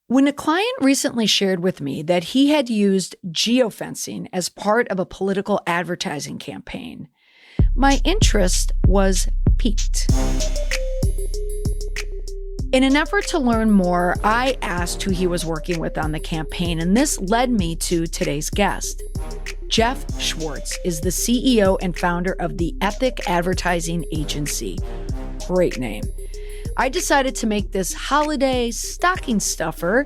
When a client recently shared with me that he had used geofencing as part of a political advertising campaign, my interest was piqued. In an effort to learn more, I asked who he was working with on the campaign, and this led me to today's guest. Jeff Swartz is the CEO and founder of the Ethic Advertising Agency. Great name. I decided to make this holiday stocking stuffer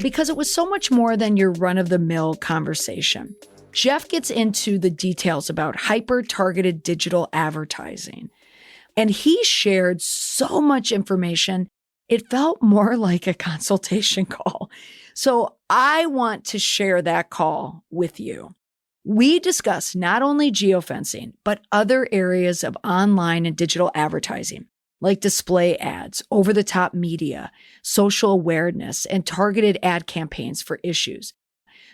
because it was so much more than your run-of-the-mill conversation. Jeff gets into the details about hyper-targeted digital advertising, and he shared so much information, it felt more like a consultation call. So I want to share that call with you. We discuss not only geofencing, but other areas of online and digital advertising, like display ads, over-the-top media, social awareness, and targeted ad campaigns for issues.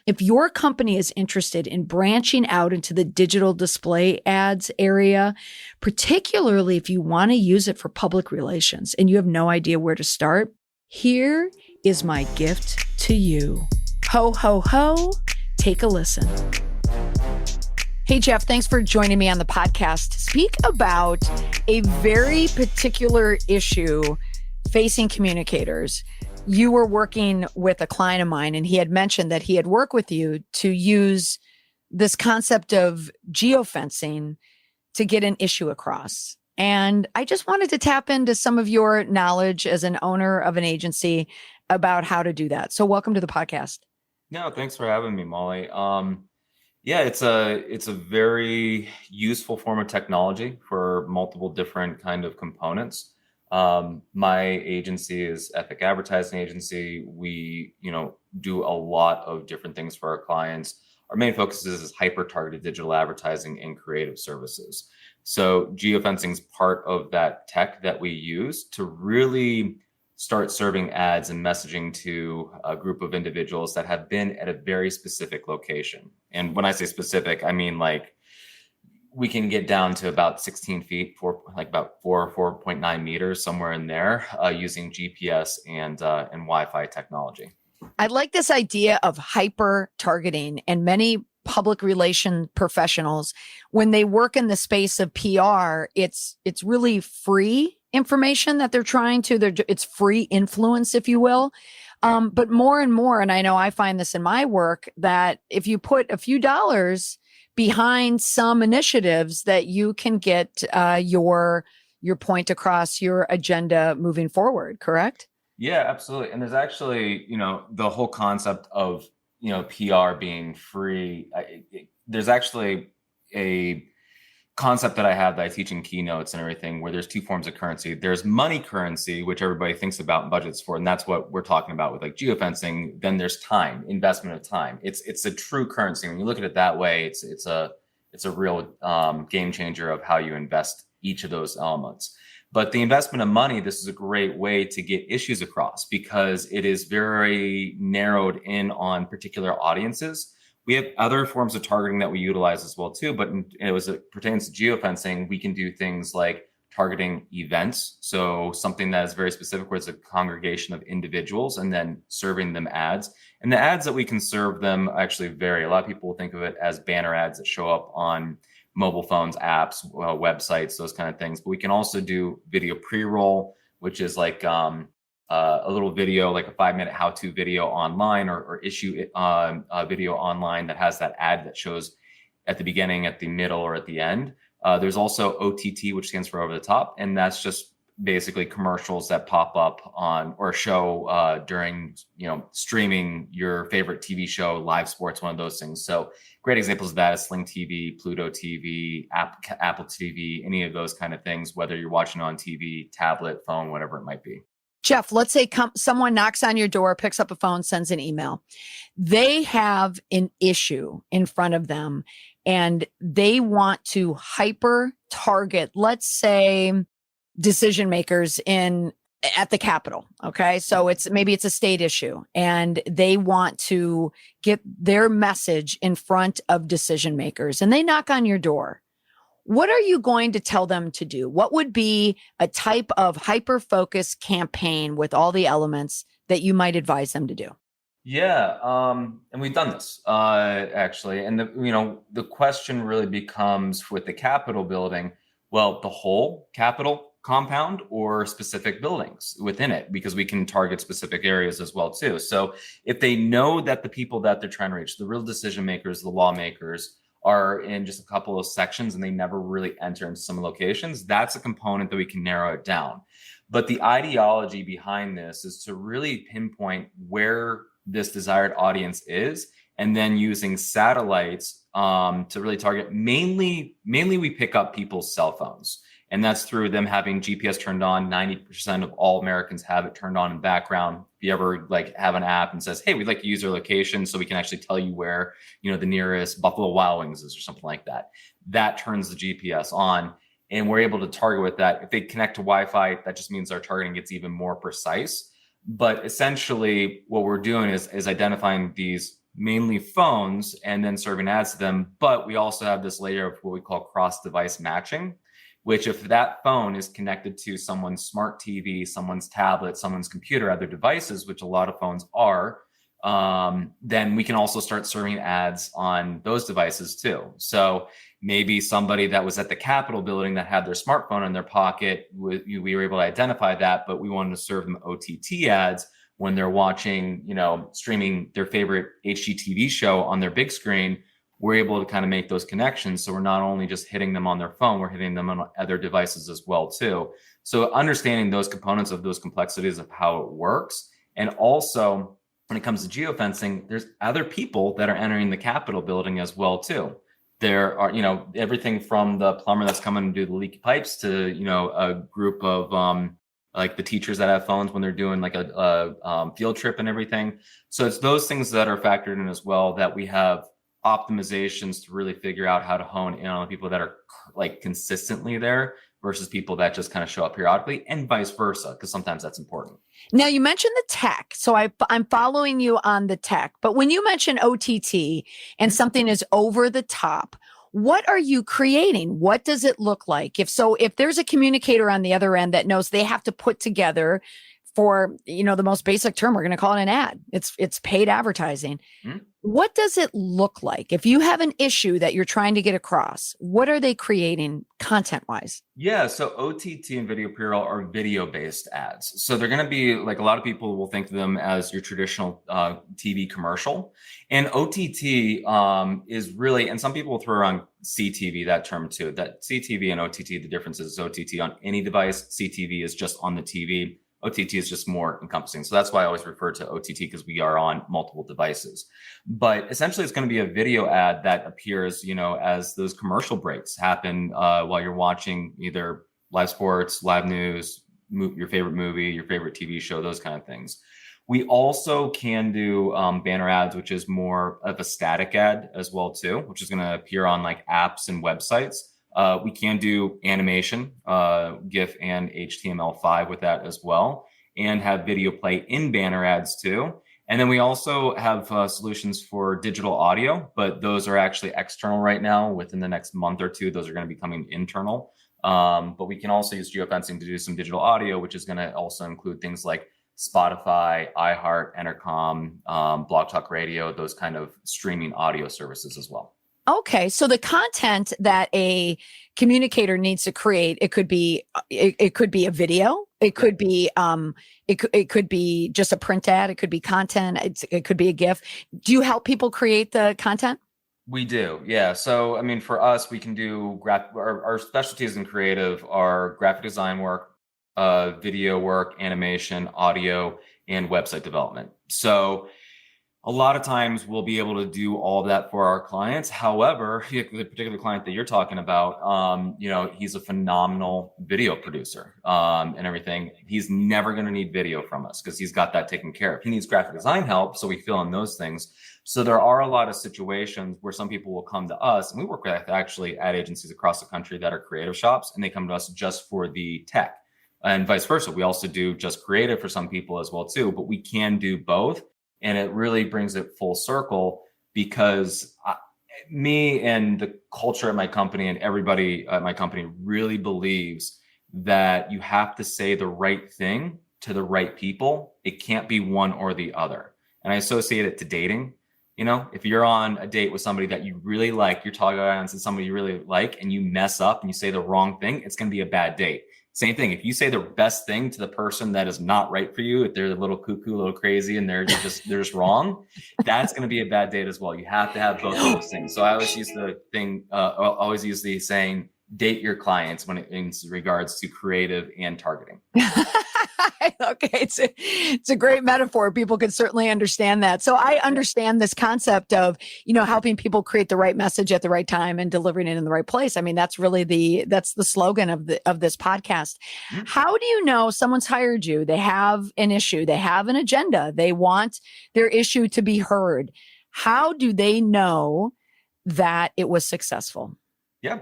If your company is interested in branching out into the digital display ads area, particularly if you want to use it for public relations and you have no idea where to start, here is my gift to you. Ho, ho, ho. Take a listen. Hey, Jeff, thanks for joining me on the podcast to speak about a very particular issue facing communicators. You were working with a client of mine, and he had mentioned that he had worked with you to use this concept of geofencing to get an issue across. And I just wanted to tap into some of your knowledge as an owner of an agency about how to do that. So welcome to the podcast. No, thanks for having me, Molly. Yeah, it's a very useful form of technology for multiple different kind of components. My agency is Ethic Advertising Agency. We, do a lot of different things for our clients. Our main focus is hyper-targeted digital advertising and creative services. So geofencing is part of that tech that we use to really start serving ads and messaging to a group of individuals that have been at a very specific location. And when I say specific, I mean like we can get down to about 16 feet, about 4.9 meters, somewhere in there, using GPS and Wi-Fi technology. I like this idea of hyper targeting, and many public relation professionals, when they work in the space of PR, it's really free information that they're trying to, it's free influence, if you will. But more and more, and I know I find this in my work, that if you put a few dollars behind some initiatives, that you can get your point across, your agenda moving forward, correct? Yeah, absolutely. And there's actually, the whole concept of, PR being free. There's actually a concept that I have that I teach in keynotes and everything, where there's two forms of currency. There's money currency, which everybody thinks about and budgets for, and that's what we're talking about with like geofencing. Then there's time, investment of time. It's a true currency. When you look at it that way, it's a real game changer of how you invest each of those elements. But the investment of money, this is a great way to get issues across because it is very narrowed in on particular audiences. We have other forms of targeting that we utilize as well too, but as it pertains to geofencing, we can do things like targeting events. So something that is very specific, where it's a congregation of individuals, and then serving them ads. And the ads that we can serve them actually vary. A lot of people will think of it as banner ads that show up on mobile phones, apps, websites, those kind of things. But we can also do video pre-roll, which is like a little video, like a 5-minute how-to video online, or issue a video online that has that ad that shows at the beginning, at the middle, or at the end. There's also OTT, which stands for over the top, and that's just basically commercials that pop up on or show during streaming your favorite TV show, live sports, one of those things. So great examples of that is Sling TV, Pluto TV, Apple TV, any of those kind of things, whether you're watching on TV, tablet, phone, whatever it might be. Jeff, let's say someone knocks on your door, picks up a phone, sends an email. They have an issue in front of them and they want to hyper target, let's say, decision makers at the Capitol. Okay. So maybe it's a state issue and they want to get their message in front of decision makers and they knock on your door. What are you going to tell them to do? What would be a type of hyper-focused campaign with all the elements that you might advise them to do? Yeah, and we've done this actually, and the question really becomes with the Capitol building, well, the whole Capitol compound or specific buildings within it, because we can target specific areas as well too. So if they know that the people that they're trying to reach, the real decision makers, the lawmakers, are in just a couple of sections and they never really enter into some locations, that's a component that we can narrow it down. But the ideology behind this is to really pinpoint where this desired audience is, and then using satellites to really target. Mainly we pick up people's cell phones, and that's through them having GPS turned on. 90% of all Americans have it turned on in background. If you ever have an app and says, hey, we'd like to use your location so we can actually tell you where the nearest Buffalo Wild Wings is or something like that, that turns the GPS on, and we're able to target with that. If they connect to Wi-Fi, that just means our targeting gets even more precise. But essentially what we're doing is identifying these mainly phones and then serving ads to them. But we also have this layer of what we call cross-device matching, which if that phone is connected to someone's smart TV, someone's tablet, someone's computer, other devices, which a lot of phones are, then we can also start serving ads on those devices too. So maybe somebody that was at the Capitol building that had their smartphone in their pocket, we were able to identify that, but we wanted to serve them OTT ads when they're watching, streaming their favorite HGTV show on their big screen. We're able to kind of make those connections. So we're not only just hitting them on their phone, we're hitting them on other devices as well too. So understanding those components of those complexities of how it works. And also when it comes to geofencing, there's other people that are entering the Capitol building as well too. There are, everything from the plumber that's coming to do the leaky pipes to, a group of the teachers that have phones when they're doing a field trip and everything. So it's those things that are factored in as well, that we have optimizations to really figure out how to hone in on the people that are consistently there versus people that just kind of show up periodically, and vice versa, because sometimes that's important. Now, you mentioned the tech. So I'm following you on the tech. But when you mention OTT and something is over the top, what are you creating? What does it look like? If there's a communicator on the other end that knows they have to put together, for the most basic term, we're going to call it an ad. It's paid advertising. Mm-hmm. What does it look like? If you have an issue that you're trying to get across, what are they creating content wise? Yeah, so OTT and video pre-roll are video-based ads. So they're going to be a lot of people will think of them as your traditional TV commercial. And OTT is really, and some people will throw around CTV, that term too. That CTV and OTT, the difference is OTT on any device. CTV is just on the TV. OTT is just more encompassing. So that's why I always refer to OTT, because we are on multiple devices. But essentially, it's going to be a video ad that appears, as those commercial breaks happen while you're watching either live sports, live news, your favorite movie, your favorite TV show, those kind of things. We also can do banner ads, which is more of a static ad as well too, which is going to appear on apps and websites. We can do animation, GIF and HTML5 with that as well, and have video play in banner ads too. And then we also have solutions for digital audio, but those are actually external right now. Within the next month or two, those are going to be coming internal. But we can also use geofencing to do some digital audio, which is going to also include things like Spotify, iHeart, Entercom, Blog Talk Radio, those kind of streaming audio services as well. Okay, so the content that a communicator needs to create, it could be a video, it could be it could be just a print ad, it could be content, it could be a GIF. Do you help people create the content? We do, yeah. So I mean, for us, we can do our specialties in creative are graphic design work, video work, animation, audio, and website development. So a lot of times we'll be able to do all of that for our clients. However, the particular client that you're talking about, he's a phenomenal video producer and everything. He's never going to need video from us because he's got that taken care of. He needs graphic design help, so we fill in those things. So there are a lot of situations where some people will come to us, and we work with actually ad agencies across the country that are creative shops, and they come to us just for the tech, and vice versa. We also do just creative for some people as well too, but we can do both. And it really brings it full circle because me and the culture at my company and everybody at my company really believes that you have to say the right thing to the right people. It can't be one or the other. And I associate it to dating. You know, if you're on a date with somebody that you really like, you're talking on to somebody you really like, and you mess up and you say the wrong thing, it's going to be a bad date. Same thing. If you say the best thing to the person that is not right for you, if they're a little cuckoo, a little crazy, and they're just wrong, that's going to be a bad date as well. You have to have both of those things. So I always use always use the saying, date your clients when in regards to creative and targeting. Okay, it's a great metaphor. People can certainly understand that. So I understand this concept of, helping people create the right message at the right time and delivering it in the right place. I mean, that's really that's the slogan of this podcast. Mm-hmm. How do you know someone's hired you? They have an issue, they have an agenda, they want their issue to be heard. How do they know that it was successful? Yeah.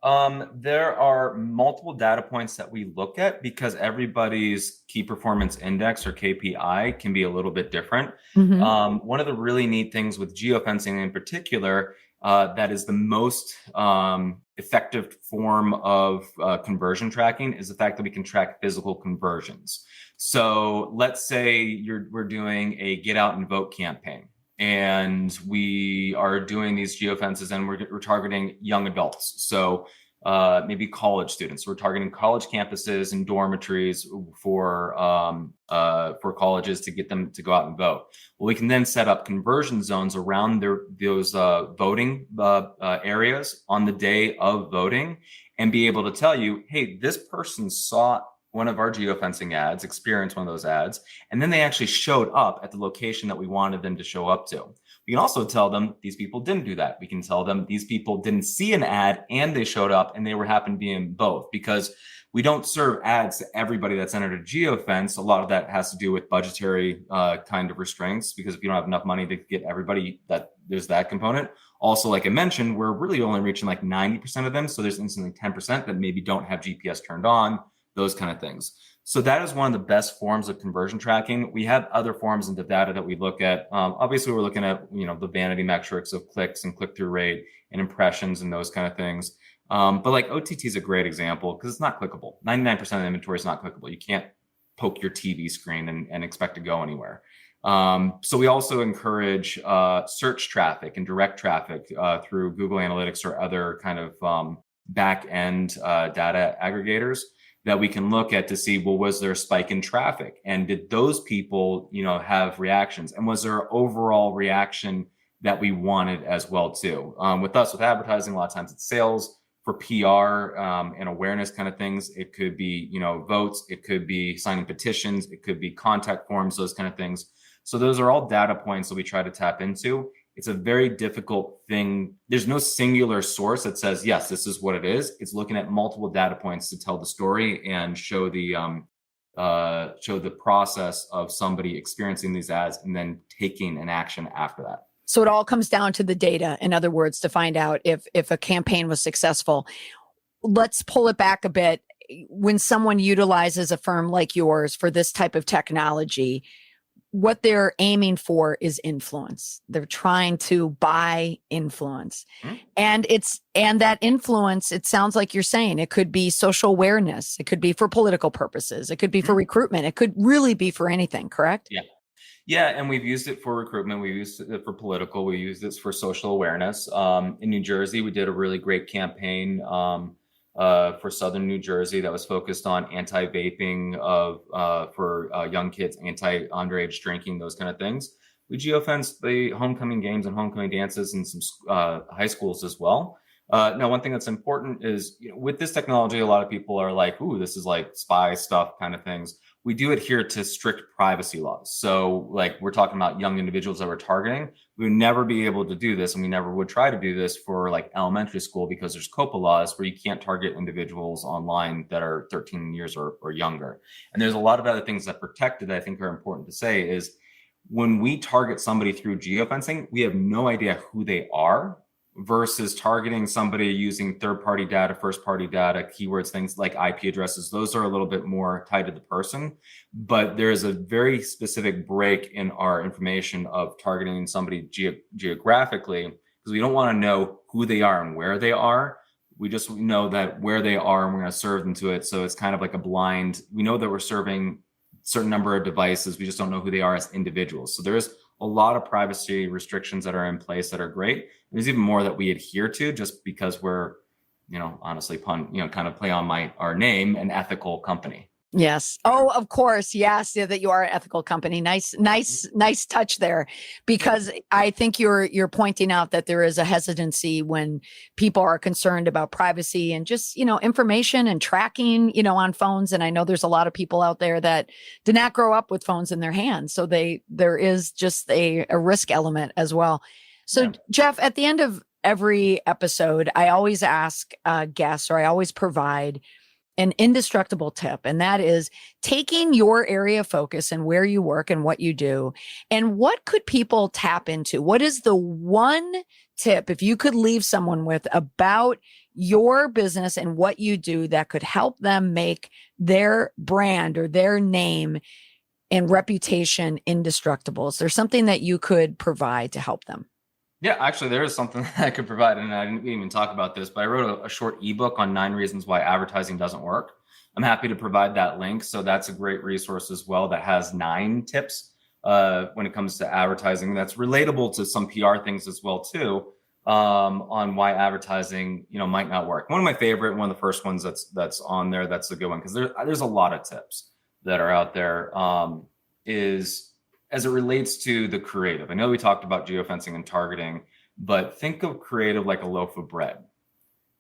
There are multiple data points that we look at because everybody's key performance index or KPI can be a little bit different. Mm-hmm. One of the really neat things with geofencing in particular, that is the most effective form of conversion tracking is the fact that we can track physical conversions. So let's say we're doing a get out and vote campaign. And we are doing these geofences and we're targeting young adults. So maybe college students. We're targeting college campuses and dormitories for colleges to get them to go out and vote. Well, we can then set up conversion zones around those voting areas on the day of voting and be able to tell you, hey, this person saw one of our geofencing ads, experienced one of those ads, and then they actually showed up at the location that we wanted them to show up to. We can also tell them these people didn't do that. We can tell them these people didn't see an ad and they showed up and they happened to be in both, because we don't serve ads to everybody that's entered a geofence. A lot of that has to do with budgetary kind of restraints, because if you don't have enough money to get everybody, there's that component. Also, like I mentioned, we're really only reaching like 90% of them. So there's instantly 10% that maybe don't have GPS turned on, those kind of things. So that is one of the best forms of conversion tracking. We have other forms of the data that we look at. Obviously, we're looking at, the vanity metrics of clicks and click-through rate and impressions and those kind of things. But like OTT is a great example because it's not clickable. 99% of the inventory is not clickable. You can't poke your TV screen and expect to go anywhere. So we also encourage search traffic and direct traffic through Google Analytics or other kind of back-end data aggregators that we can look at to see, well, was there a spike in traffic? And did those people, have reactions? And was there an overall reaction that we wanted as well, too? With advertising, a lot of times it's sales. For PR and awareness kind of things, it could be, votes, it could be signing petitions, it could be contact forms, those kind of things. So those are all data points that we try to tap into. It's a very difficult thing. There's no singular source that says, yes, this is what it is. It's looking at multiple data points to tell the story and show the process of somebody experiencing these ads and then taking an action after that. So it all comes down to the data, in other words, to find out if a campaign was successful. Let's pull it back a bit. When someone utilizes a firm like yours for this type of technology, what they're aiming for is influence. They're trying to buy influence. Mm-hmm. And that influence, it sounds like you're saying, it could be social awareness. It could be for political purposes. It could be for recruitment. It could really be for anything, correct? Yeah. Yeah. And we've used it for recruitment. We used it for political. We used it for social awareness. In New Jersey, we did a really great campaign for Southern New Jersey that was focused on anti-vaping for young kids, anti-underage drinking, those kind of things. We geofenced the homecoming games and homecoming dances in some high schools as well. Now, one thing that's important is, with this technology, a lot of people are like, ooh, this is like spy stuff kind of things. We do adhere to strict privacy laws. So like we're talking about young individuals that we're targeting. We would never be able to do this, and we never would try to do this for like elementary school, because there's COPA laws where you can't target individuals online that are 13 years or younger. And there's a lot of other things that protect it that I think are important to say is when we target somebody through geofencing, we have no idea who they are, versus targeting somebody using third-party data, first-party data, keywords, things like IP addresses. Those are a little bit more tied to the person, but there is a very specific break in our information of targeting somebody geographically, because we don't want to know who they are and where they are. We just know that where they are and we're going to serve them to it. So it's kind of like a blind. We know that we're serving certain number of devices. We just don't know who they are as individuals. So there is a lot of privacy restrictions that are in place that are great. There's even more that we adhere to just because we're, honestly kind of play on our name, an ethical company. Yes. Oh, of course. Yes. Yeah, that you are an ethical company. Nice touch there, because I think you're pointing out that there is a hesitancy when people are concerned about privacy and just, information and tracking, on phones. And I know there's a lot of people out there that did not grow up with phones in their hands. So there is just a risk element as well. So yeah. Jeff, at the end of every episode, I always ask guests, or I always provide an indestructible tip, and that is taking your area of focus and where you work and what you do, and what could people tap into? What is the one tip, if you could leave someone with, about your business and what you do that could help them make their brand or their name and reputation indestructible? Is there something that you could provide to help them? Yeah, actually, there is something that I could provide, and I didn't even talk about this, but I wrote a short ebook on 9 reasons why advertising doesn't work. I'm happy to provide that link. So that's a great resource as well that has 9 tips when it comes to advertising. That's relatable to some PR things as well too, on why advertising might not work. One of my favorite, one of the first ones that's on there, that's a good one, because there's a lot of tips that are out there. Is as it relates to the creative. I know we talked about geofencing and targeting, but think of creative like a loaf of bread.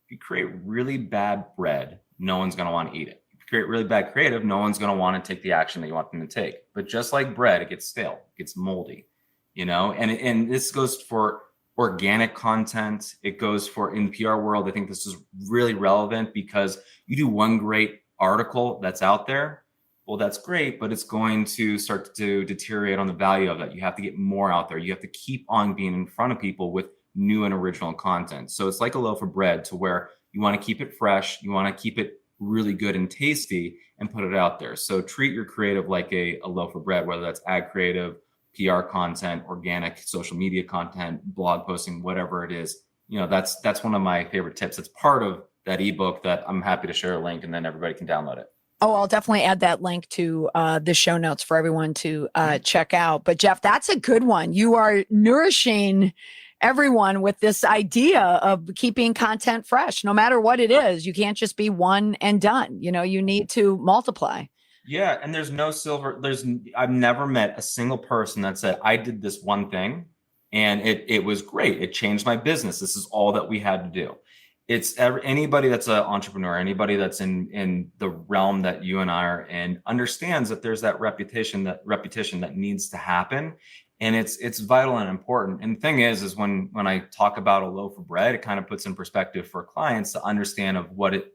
If you create really bad bread, no one's going to want to eat it. If you create really bad creative, no one's going to want to take the action that you want them to take. But just like bread, it gets stale, it gets moldy, and this goes for organic content. It goes for, in the PR world, I think this is really relevant, because you do one great article that's out there, well, that's great, but it's going to start to deteriorate on the value of that. You have to get more out there. You have to keep on being in front of people with new and original content. So it's like a loaf of bread, to where you want to keep it fresh. You want to keep it really good and tasty and put it out there. So treat your creative like a loaf of bread, whether that's ad creative, PR content, organic social media content, blog posting, whatever it is. That's one of my favorite tips. It's part of that ebook that I'm happy to share a link, and then everybody can download it. Oh, I'll definitely add that link to the show notes for everyone to check out. But Jeff, that's a good one. You are nourishing everyone with this idea of keeping content fresh, no matter what it is. You can't just be one and done. You need to multiply. Yeah. And there's no silver. I've never met a single person that said, I did this one thing and it was great. It changed my business. This is all that we had to do. It's anybody that's an entrepreneur, anybody that's in the realm that you and I are in, understands that there's that repetition that needs to happen. And it's vital and important. And the thing is when I talk about a loaf of bread, it kind of puts in perspective for clients to understand of what it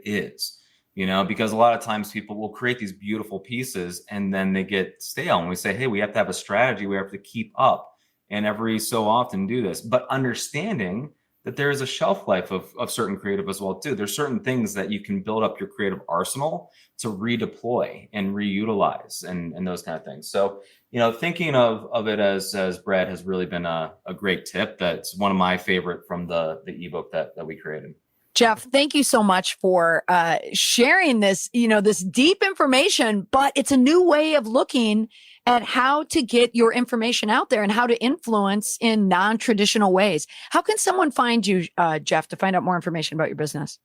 is, because a lot of times people will create these beautiful pieces and then they get stale. And we say, hey, we have to have a strategy. We have to keep up and every so often do this, but understanding that there is a shelf life of certain creative as well too. There's certain things that you can build up your creative arsenal to redeploy and reutilize and those kind of things. So, thinking of it as bread has really been a great tip. That's one of my favorite from the ebook that we created. Jeff, thank you so much for sharing this, this deep information, but it's a new way of looking at how to get your information out there and how to influence in non-traditional ways. How can someone find you, Jeff, to find out more information about your business?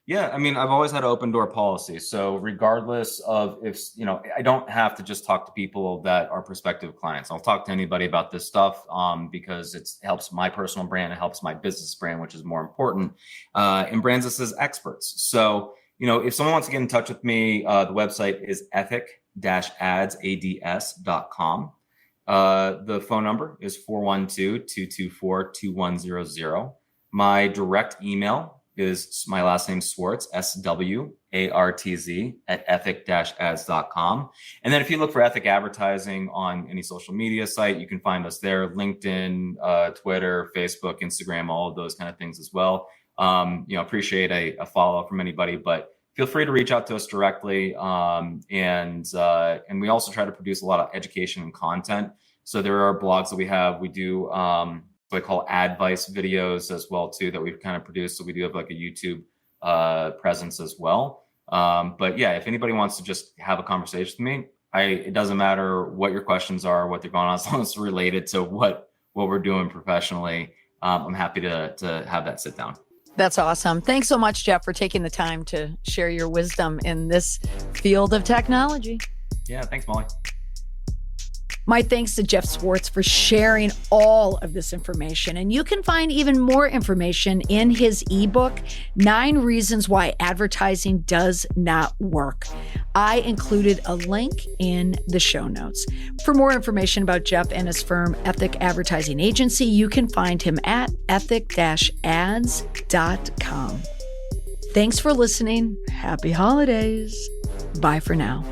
Yeah, I've always had an open door policy. So regardless of if, I don't have to just talk to people that are prospective clients. I'll talk to anybody about this stuff because it helps my personal brand. It helps my business brand, which is more important, and brands us as experts. So, if someone wants to get in touch with me, the website is ethic-ads.com. The phone number is 412-224-2100. My direct email is my last name, Swartz, SWARTZ @ethic-ads.com. And then if you look for Ethic Advertising on any social media site, you can find us there, LinkedIn, Twitter, Facebook, Instagram, all of those kind of things as well. Appreciate a follow-up from anybody, but feel free to reach out to us directly. And we also try to produce a lot of education and content. So there are blogs that we have. We do what I call advice videos as well too that we've kind of produced. So we do have like a YouTube presence as well. But yeah, if anybody wants to just have a conversation with me, It doesn't matter what your questions are, what they're going on, as long as it's related to what we're doing professionally. I'm happy to have that sit down. That's awesome. Thanks so much, Jeff, for taking the time to share your wisdom in this field of technology. Yeah, thanks, Molly. My thanks to Jeff Swartz for sharing all of this information. And you can find even more information in his ebook, 9 Reasons Why Advertising Does Not Work. I included a link in the show notes. For more information about Jeff and his firm, Ethic Advertising Agency, you can find him at ethic-ads.com. Thanks for listening. Happy holidays. Bye for now.